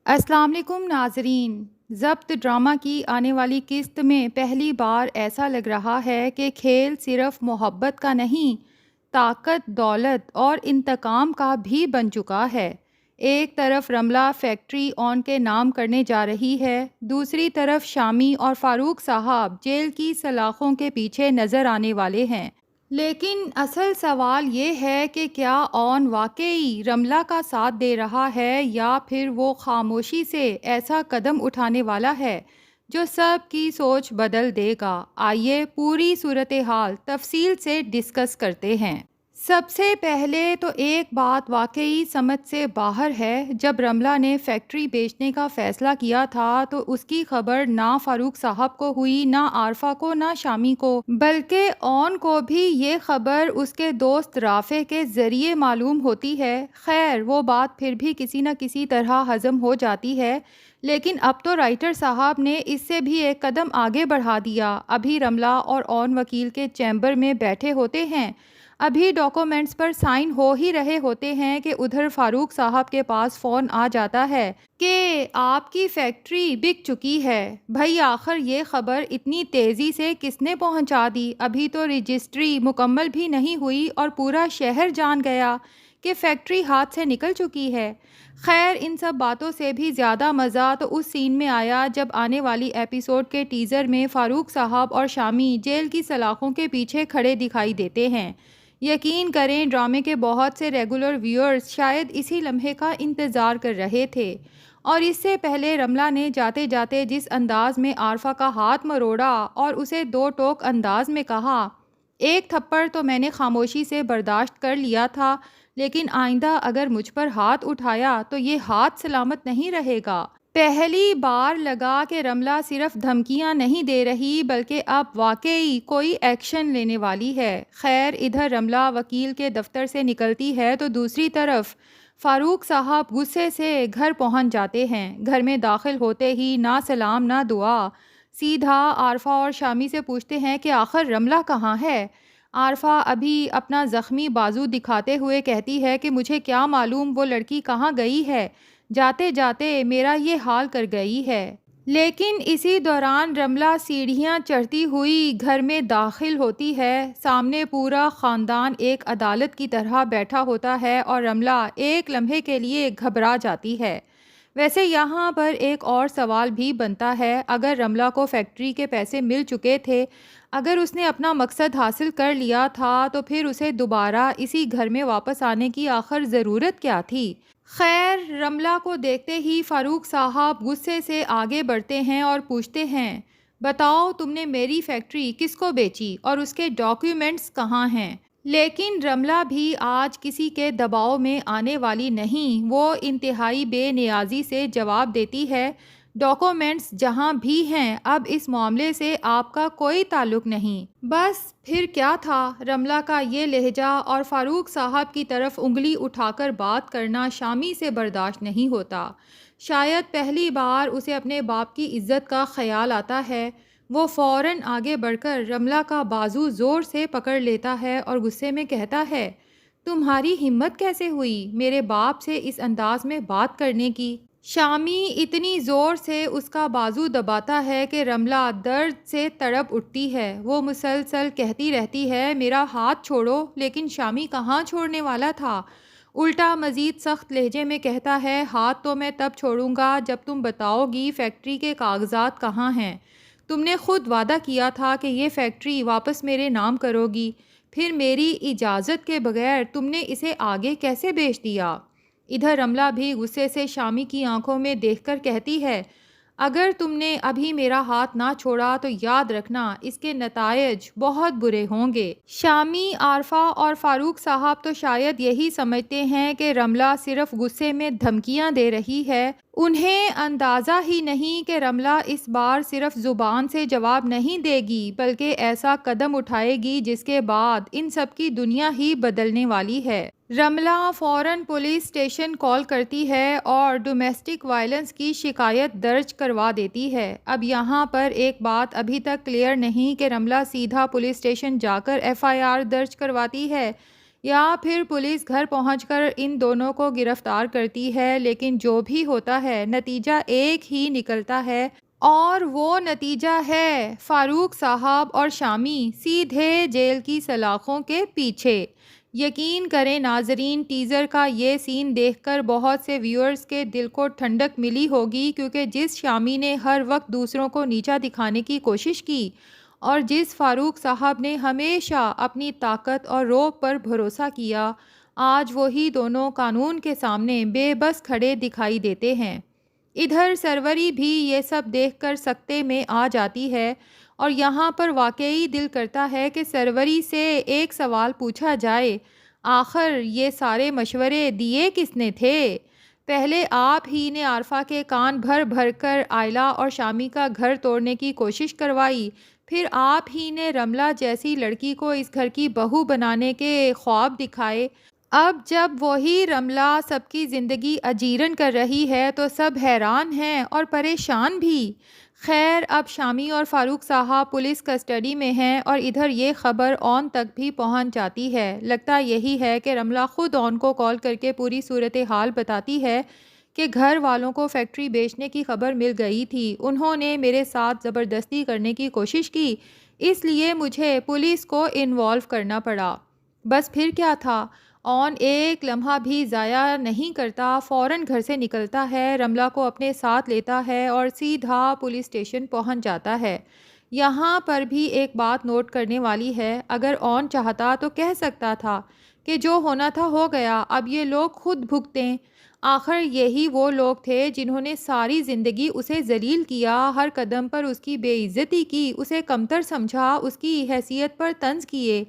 अस्सलाम वालेकुम नाजरीन। ज़ब्त ड्रामा की आने वाली किस्त में पहली बार ऐसा लग रहा है कि खेल सिर्फ मोहब्बत का नहीं, ताकत, दौलत और इंतकाम का भी बन चुका है। एक तरफ रमला फैक्ट्री ऑन के नाम करने जा रही है, दूसरी तरफ शामी और फारूक साहब जेल की सलाखों के पीछे नज़र आने वाले हैं। लेकिन असल सवाल ये है कि क्या ऑन वाकई रमला का साथ दे रहा है या फिर वो खामोशी से ऐसा कदम उठाने वाला है जो सब की सोच बदल देगा। आइए पूरी सूरत हाल तफसील से डिस्कस करते हैं। सबसे पहले तो एक बात वाकई समझ से बाहर है। जब रमला ने फैक्ट्री बेचने का फ़ैसला किया था तो उसकी खबर ना फारूक साहब को हुई, ना आरफा को, ना शामी को, बल्कि ऑन को भी ये खबर उसके दोस्त राफे के ज़रिए मालूम होती है। खैर, वो बात फिर भी किसी न किसी तरह हज़म हो जाती है, लेकिन अब तो राइटर साहब ने इससे भी एक कदम आगे बढ़ा दिया। अभी रमला और ऑन वकील के चैम्बर में बैठे होते हैं, अभी डॉक्यूमेंट्स पर साइन हो ही रहे होते हैं कि उधर फारूक साहब के पास फ़ोन आ जाता है कि आपकी फैक्ट्री बिक चुकी है। भाई, आखिर ये ख़बर इतनी तेज़ी से किसने पहुंचा दी? अभी तो रजिस्ट्री मुकम्मल भी नहीं हुई और पूरा शहर जान गया कि फैक्ट्री हाथ से निकल चुकी है। खैर, इन सब बातों से भी ज़्यादा मज़ा तो उस सीन में आया जब आने वाली एपिसोड के टीज़र में फारूक साहब और शामी जेल की सलाखों के पीछे खड़े दिखाई देते हैं। यकीन करें, ड्रामे के बहुत से रेगुलर व्यूअर्स शायद इसी लम्हे का इंतज़ार कर रहे थे। और इससे पहले रमला ने जाते जाते जिस अंदाज में आरफा का हाथ मरोड़ा और उसे दो टोक अंदाज में कहा, एक थप्पड़ तो मैंने खामोशी से बर्दाश्त कर लिया था, लेकिन आइंदा अगर मुझ पर हाथ उठाया तो ये हाथ सलामत नहीं रहेगा। पहली बार लगा कि रमला सिर्फ धमकियां नहीं दे रही बल्कि अब वाकई कोई एक्शन लेने वाली है। खैर, इधर रमला वकील के दफ्तर से निकलती है तो दूसरी तरफ फारूक साहब गुस्से से घर पहुंच जाते हैं। घर में दाखिल होते ही ना सलाम ना दुआ, सीधा आरफा और शामी से पूछते हैं कि आखिर रमला कहाँ है। आरफा अभी अपना ज़ख्मी बाजू दिखाते हुए कहती है कि मुझे क्या मालूम वो लड़की कहाँ गई है, जाते जाते मेरा ये हाल कर गई है। लेकिन इसी दौरान रमला सीढ़ियाँ चढ़ती हुई घर में दाखिल होती है। सामने पूरा ख़ानदान एक अदालत की तरह बैठा होता है और रमला एक लम्हे के लिए घबरा जाती है। वैसे यहाँ पर एक और सवाल भी बनता है, अगर रमला को फैक्ट्री के पैसे मिल चुके थे, अगर उसने अपना मकसद हासिल कर लिया था, तो फिर उसे दोबारा इसी घर में वापस आने की आखिर ज़रूरत क्या थी? खैर, रमला को देखते ही फारूक साहब गुस्से से आगे बढ़ते हैं और पूछते हैं, बताओ तुमने मेरी फैक्ट्री किसको बेची और उसके डॉक्यूमेंट्स कहाँ हैं? लेकिन रमला भी आज किसी के दबाव में आने वाली नहीं। वो इंतहाई बेनियाजी से जवाब देती है, डॉक्यूमेंट्स जहाँ भी हैं, अब इस मामले से आपका कोई ताल्लुक नहीं। बस फिर क्या था, रमला का ये लहजा और फारूक साहब की तरफ उंगली उठाकर बात करना शामी से बर्दाश्त नहीं होता। शायद पहली बार उसे अपने बाप की इज्जत का ख्याल आता है। वो फ़ौरन आगे बढ़कर रमला का बाजू ज़ोर से पकड़ लेता है और गुस्से में कहता है, तुम्हारी हिम्मत कैसे हुई मेरे बाप से इस अंदाज में बात करने की? शामी इतनी ज़ोर से उसका बाजू दबाता है कि रमला दर्द से तड़प उठती है। वो मुसलसल कहती रहती है, मेरा हाथ छोड़ो, लेकिन शामी कहाँ छोड़ने वाला था। उल्टा मज़ीद सख्त लहजे में कहता है, हाथ तो मैं तब छोड़ूंगा जब तुम बताओगी फैक्ट्री के कागजात कहाँ हैं। तुमने खुद वादा किया था कि ये फैक्ट्री वापस मेरे नाम करोगी, फिर मेरी इजाज़त के बगैर तुमने इसे आगे कैसे बेच दिया? इधर रमला भी गुस्से से शामी की आंखों में देखकर कहती है, अगर तुमने अभी मेरा हाथ ना छोड़ा तो याद रखना इसके नतायज बहुत बुरे होंगे। शामी, आरफा और फारूक साहब तो शायद यही समझते हैं कि रमला सिर्फ गुस्से में धमकियां दे रही है। उन्हें अंदाज़ा ही नहीं कि रमला इस बार सिर्फ ज़ुबान से जवाब नहीं देगी बल्कि ऐसा कदम उठाएगी जिसके बाद इन सब की दुनिया ही बदलने वाली है। रमला फ़ौरन पुलिस स्टेशन कॉल करती है और डोमेस्टिक वायलेंस की शिकायत दर्ज करवा देती है। अब यहाँ पर एक बात अभी तक क्लियर नहीं कि रमला सीधा पुलिस स्टेशन जाकर एफआईआर दर्ज करवाती है یا پھر پولیس گھر پہنچ کر ان دونوں کو گرفتار کرتی ہے، لیکن جو بھی ہوتا ہے نتیجہ ایک ہی نکلتا ہے، اور وہ نتیجہ ہے فاروق صاحب اور شامی سیدھے جیل کی سلاخوں کے پیچھے۔ یقین کریں ناظرین، ٹیزر کا یہ سین دیکھ کر بہت سے ویورز کے دل کو ٹھنڈک ملی ہوگی، کیونکہ جس شامی نے ہر وقت دوسروں کو نیچا دکھانے کی کوشش کی اور جس فاروق صاحب نے ہمیشہ اپنی طاقت اور رعب پر بھروسہ کیا، آج وہی دونوں قانون کے سامنے بے بس کھڑے دکھائی دیتے ہیں۔ ادھر سروری بھی یہ سب دیکھ کر سکتے میں آ جاتی ہے، اور یہاں پر واقعی دل کرتا ہے کہ سروری سے ایک سوال پوچھا جائے، آخر یہ سارے مشورے دیے کس نے تھے؟ پہلے آپ ہی نے عارفہ کے کان بھر بھر کر آئلہ اور شامی کا گھر توڑنے کی کوشش کروائی، پھر آپ ہی نے رملہ جیسی لڑکی کو اس گھر کی بہو بنانے کے خواب دکھائے۔ اب جب وہی رملہ سب کی زندگی اجیرن کر رہی ہے تو سب حیران ہیں اور پریشان بھی۔ خیر، اب شامی اور فاروق صاحب پولیس کسٹڈی میں ہیں اور ادھر یہ خبر اون تک بھی پہنچ جاتی ہے۔ لگتا یہی ہے کہ رملہ خود اون کو کال کر کے پوری صورتحال بتاتی ہے کہ گھر والوں کو فیکٹری بیچنے کی خبر مل گئی تھی، انہوں نے میرے ساتھ زبردستی کرنے کی کوشش کی، اس لیے مجھے پولیس کو انوالو کرنا پڑا۔ بس پھر کیا تھا؟ اون ایک لمحہ بھی ضائع نہیں کرتا، فوراً گھر سے نکلتا ہے، رملہ کو اپنے ساتھ لیتا ہے اور سیدھا پولیس اسٹیشن پہنچ جاتا ہے۔ یہاں پر بھی ایک بات نوٹ کرنے والی ہے، اگر اون چاہتا تو کہہ سکتا تھا کہ جو ہونا تھا ہو گیا، اب یہ لوگ خود بھگتیں۔ آخر یہی وہ لوگ تھے جنہوں نے ساری زندگی اسے ذلیل کیا، ہر قدم پر اس کی بے عزتی کی، اسے کمتر سمجھا، اس کی حیثیت پر طنز کیے،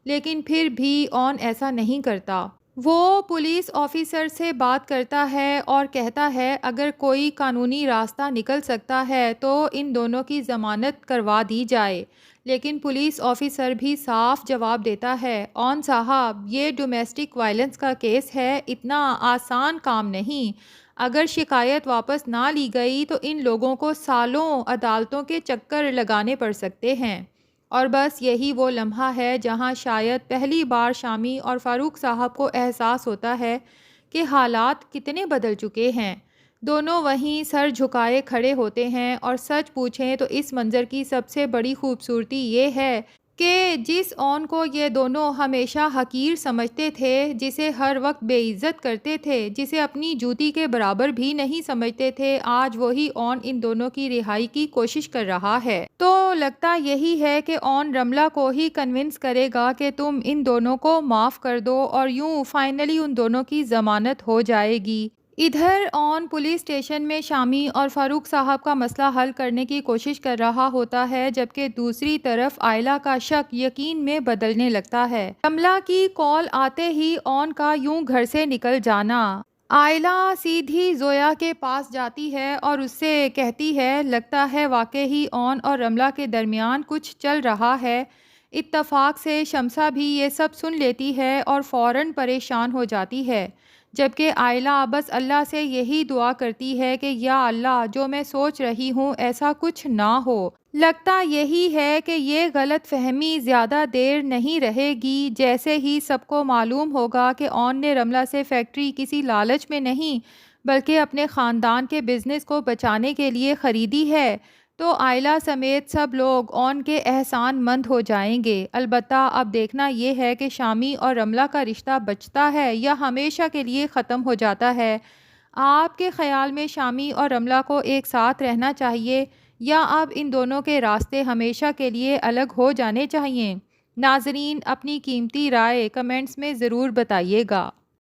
لیکن پھر بھی اون ایسا نہیں کرتا۔ وہ پولیس آفیسر سے بات کرتا ہے اور کہتا ہے اگر کوئی قانونی راستہ نکل سکتا ہے تو ان دونوں کی ضمانت کروا دی جائے، لیکن پولیس آفیسر بھی صاف جواب دیتا ہے، اون صاحب یہ ڈومیسٹک وائلنس کا کیس ہے، اتنا آسان کام نہیں، اگر شکایت واپس نہ لی گئی تو ان لوگوں کو سالوں عدالتوں کے چکر لگانے پڑ سکتے ہیں۔ اور بس یہی وہ لمحہ ہے جہاں شاید پہلی بار شامی اور فاروق صاحب کو احساس ہوتا ہے کہ حالات کتنے بدل چکے ہیں۔ دونوں وہیں سر جھکائے کھڑے ہوتے ہیں، اور سچ پوچھیں تو اس منظر کی سب سے بڑی خوبصورتی یہ ہے کہ جس اون کو یہ دونوں ہمیشہ حقیر سمجھتے تھے، جسے ہر وقت بے عزت کرتے تھے، جسے اپنی جوتی کے برابر بھی نہیں سمجھتے تھے، آج وہی اون ان دونوں کی رہائی کی کوشش کر رہا ہے۔ تو لگتا یہی ہے کہ اون رملہ کو ہی کنونس کرے گا کہ تم ان دونوں کو معاف کر دو، اور یوں فائنلی ان دونوں کی ضمانت ہو جائے گی۔ ادھر اون پولیس اسٹیشن میں شامی اور فاروق صاحب کا مسئلہ حل کرنے کی کوشش کر رہا ہوتا ہے، جبکہ دوسری طرف آئلہ کا شک یقین میں بدلنے لگتا ہے۔ رملہ کی کال آتے ہی اون کا یوں گھر سے نکل جانا۔ آئلہ سیدھی زویا کے پاس جاتی ہے اور اس سے کہتی ہے لگتا ہے واقعی اون اور رملہ کے درمیان کچھ چل رہا ہے۔ اتفاق سے شمسہ بھی یہ سب سن لیتی ہے اور فوراً پریشان ہو جاتی ہے، جبکہ آئلہ بس اللہ سے یہی دعا کرتی ہے کہ یا اللہ، جو میں سوچ رہی ہوں ایسا کچھ نہ ہو۔ لگتا یہی ہے کہ یہ غلط فہمی زیادہ دیر نہیں رہے گی، جیسے ہی سب کو معلوم ہوگا کہ اون نے رملہ سے فیکٹری کسی لالچ میں نہیں بلکہ اپنے خاندان کے بزنس کو بچانے کے لیے خریدی ہے، تو آئلہ سمیت سب لوگ اون کے احسان مند ہو جائیں گے۔ البتہ اب دیکھنا یہ ہے کہ شامی اور رملہ کا رشتہ بچتا ہے یا ہمیشہ کے لیے ختم ہو جاتا ہے۔ آپ کے خیال میں شامی اور رملہ کو ایک ساتھ رہنا چاہیے یا اب ان دونوں کے راستے ہمیشہ کے لیے الگ ہو جانے چاہیے؟ ناظرین، اپنی قیمتی رائے کمنٹس میں ضرور بتائیے گا۔